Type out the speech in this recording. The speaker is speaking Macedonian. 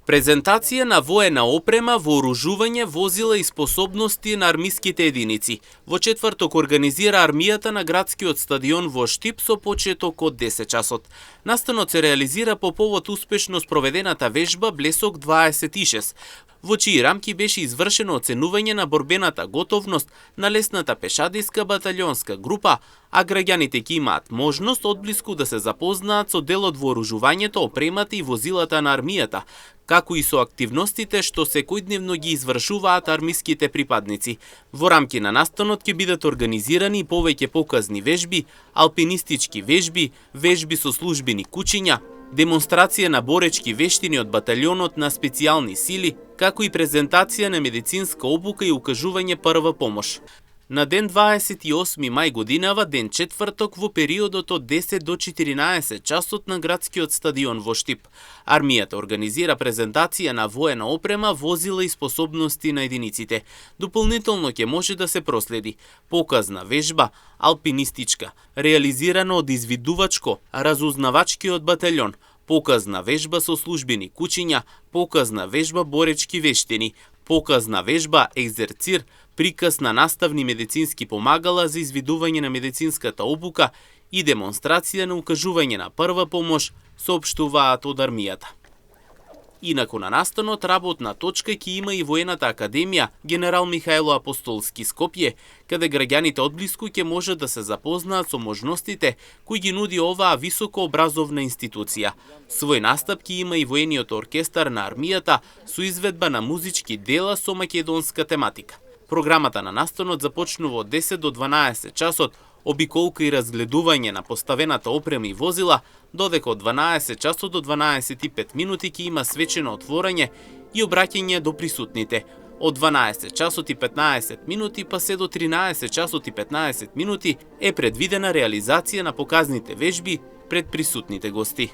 Презентација на воена опрема, вооружување, возила и способности на армиските единици. Во четврток организира армијата на градскиот стадион во Штип со почеток од 10 часот. Настанот се реализира по повод успешно спроведената вежба Блесок 26, во чии рамки беше извршено оценување на борбената готовност на лесната пешадиска баталионска група, а граѓаните ќе имаат можност одблиску да се запознаат со дел од вооружувањето, опремата и возилата на армијата, како и со активностите што секојдневно ги извршуваат армиските припадници. Во рамки на настанот ќе бидат организирани и повеќе показни вежби, алпинистички вежби, вежби со службени кучиња, демонстрација на боречки вештини од баталионот на специјални сили, како и презентација на медицинска обука и укажување прва помош. На ден 28 мај годинава, ден четврток, во периодот од 10 до 14 часот на градскиот стадион во Штип, армијата организира презентација на воена опрема, возила и способности на единиците. Дополнително ќе може да се проследи показна вежба, алпинистичка, реализирана од извидувачко разузнавачкиот батальон, показна вежба со службени кучиња, показна вежба боречки вештини, показна вежба екзерцир, приказ на наставни медицински помагала за извидување на медицинската обука и демонстрација на укажување на прва помош, соопштуваат од армијата. Инаку на настанот работна точка ќе има и Воената академија Генерал Михајло Апостолски Скопје, каде граѓаните одблиску ќе можат да се запознаат со можностите кои ги нуди оваа високообразовна институција. Свој настап ќе има и воениот оркестар на армијата со изведба на музички дела со македонска тематика. Програмата на настанот започнува од 10 до 12 часот, обиколка и разгледување на поставената опрема и возила, додека од 12 часот до 12:05 минути ќе има свечено отворање и обраќање до присутните. Од 12 часот и 15 минути па се до 13 часот и 15 минути е предвидена реализација на показните вежби пред присутните гости.